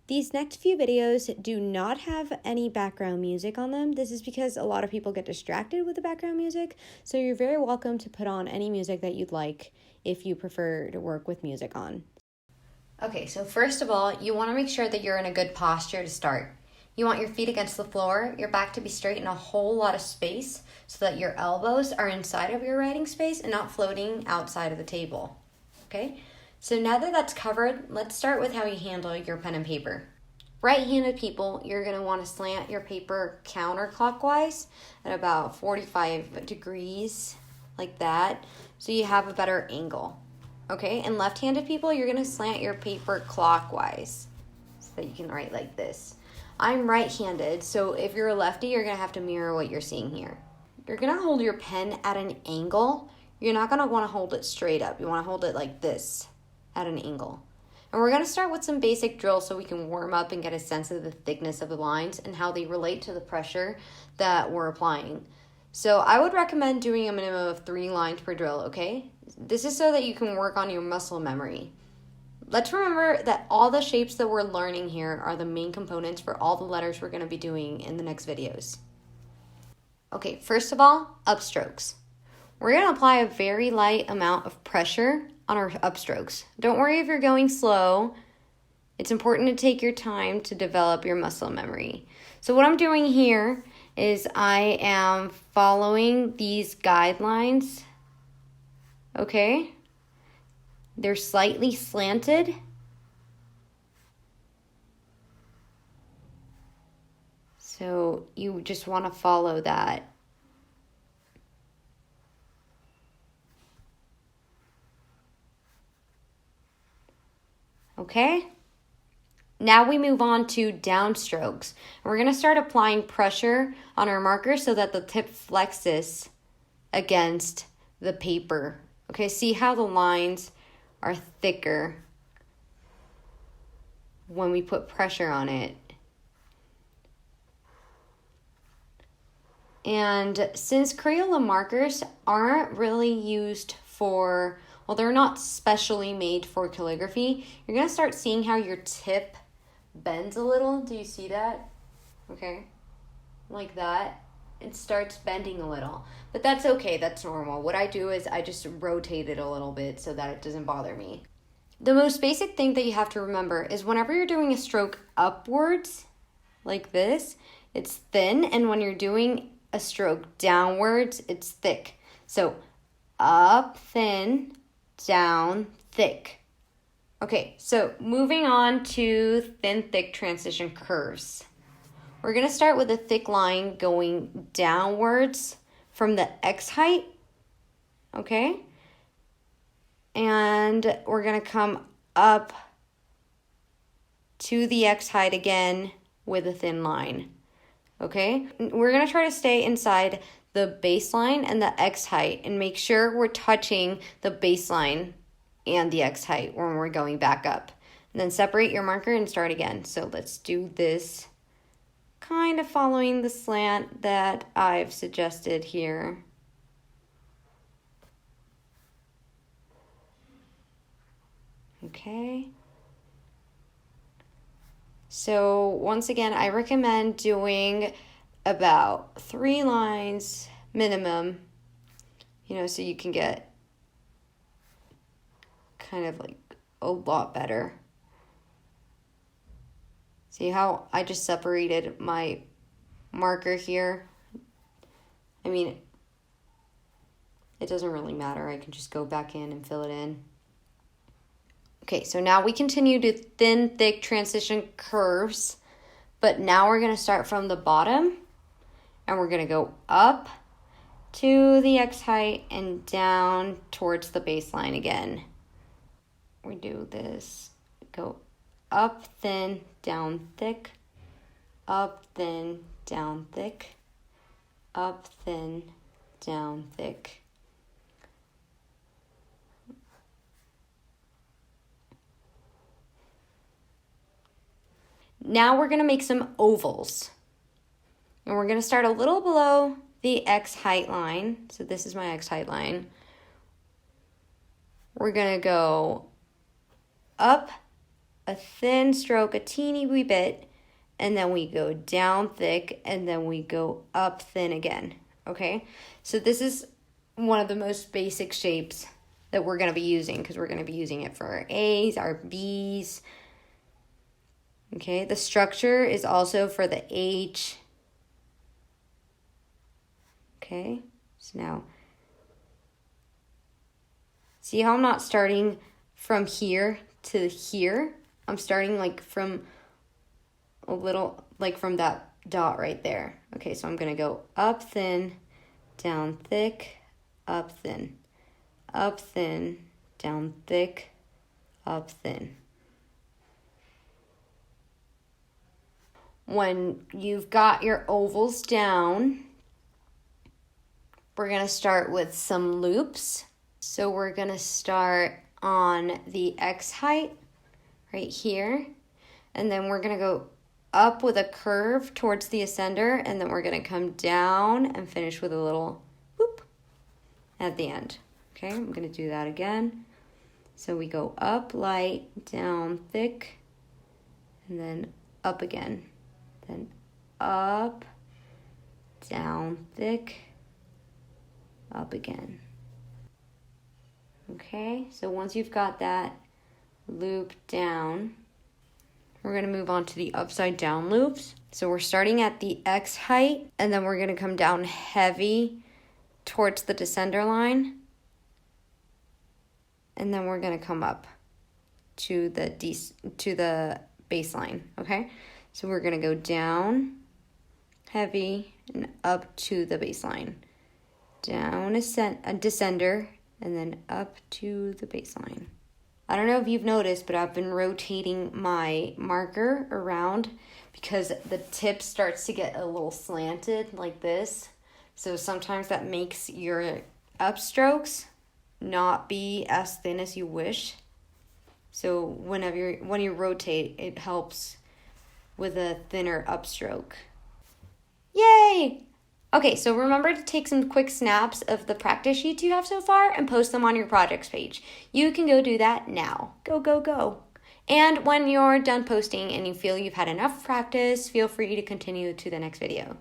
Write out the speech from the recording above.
These next few videos do not have any background music on them. This is because a lot of people get distracted with the background music, so you're very welcome to put on any music that you'd like if you prefer to work with music on. Okay, so first of all, you want to make sure that you're in a good posture to start. You want your feet against the floor, your back to be straight in a whole lot of space so that your elbows are inside of your writing space and not floating outside of the table. Okay? So now that that's covered, let's start with how you handle your pen and paper. Right-handed people, you're going to want to slant your paper counterclockwise at about 45 degrees, like that, so you have a better angle. Okay, and left-handed people, you're going to slant your paper clockwise so that you can write like this. I'm right-handed, so if you're a lefty, you're going to have to mirror what you're seeing here. You're going to hold your pen at an angle. You're not going to want to hold it straight up. You want to hold it like this, at an angle. And we're going to start with some basic drills so we can warm up and get a sense of the thickness of the lines and how they relate to the pressure that we're applying. So I would recommend doing a minimum of 3 lines per drill, okay? This is so that you can work on your muscle memory. Let's remember that all the shapes that we're learning here are the main components for all the letters we're going to be doing in the next videos. Okay, first of all, upstrokes. We're going to apply a very light amount of pressure on our upstrokes. Don't worry if you're going slow. It's important to take your time to develop your muscle memory. So what I'm doing here is I am following these guidelines, okay? They're slightly slanted. So you just want to follow that. Okay? Now we move on to downstrokes. We're going to start applying pressure on our marker so that the tip flexes against the paper. Okay, see how the lines are thicker when we put pressure on it. And since Crayola markers aren't really used for, well, they're not specially made for calligraphy, you're going to start seeing how your tip bends a little. Do you see that? Okay, like that. It starts bending a little, but that's okay. That's normal. What I do is I just rotate it a little bit so that it doesn't bother me. The most basic thing that you have to remember is whenever you're doing a stroke upwards, like this, it's thin, and when you're doing a stroke downwards, it's thick. So up, thin, down, thick. Okay, so moving on to thin-thick transition curves. We're going to start with a thick line going downwards from the X height, okay? And we're going to come up to the X height again with a thin line, okay? We're going to try to stay inside the baseline and the X height and make sure we're touching the baseline and the X height when we're going back up. And then separate your marker and start again. So let's do this, kind of following the slant that I've suggested here. Okay. So once again, I recommend doing about 3 lines minimum, so you can get kind of like a lot better. See how I just separated my marker here? I mean, it doesn't really matter. I can just go back in and fill it in. Okay, so now we continue to thin, thick transition curves, but now we're going to start from the bottom, and we're going to go up to the X height and down towards the baseline again. We do this, go up, thin, down, thick, up, thin, down, thick, up, thin, down, thick. Now we're going to make some ovals. And we're going to start a little below the X height line. So this is my X height line. We're going to go up a thin stroke, a teeny wee bit, and then we go down thick, and then we go up thin again, okay? So this is one of the most basic shapes that we're going to be using, because we're going to be using it for our A's, our B's, okay? The structure is also for the H, okay? So now, see how I'm not starting from here to here? I'm starting like from a little, like from that dot right there. Okay, so I'm going to go up thin, down thick, up thin, down thick, up thin. When you've got your ovals down, we're going to start with some loops. So we're going to start on the X height right here, and then we're going to go up with a curve towards the ascender, and then we're going to come down and finish with a little whoop at the end. Okay, I'm going to do that again. So we go up light, down thick, and then up again. Then up, down thick, up again. Okay, so once you've got that loop down, we're going to move on to the upside down loops. So we're starting at the X height, and then we're going to come down heavy towards the descender line, and then we're going to come up to the baseline, okay? So we're going to go down heavy and up to the baseline. Down a descender, and then up to the baseline. I don't know if you've noticed, but I've been rotating my marker around because the tip starts to get a little slanted like this. So sometimes that makes your upstrokes not be as thin as you wish. So when you rotate, it helps with a thinner upstroke. Yay! Okay, so remember to take some quick snaps of the practice sheets you have so far and post them on your projects page. You can go do that now. Go, go, go. And when you're done posting and you feel you've had enough practice, feel free to continue to the next video.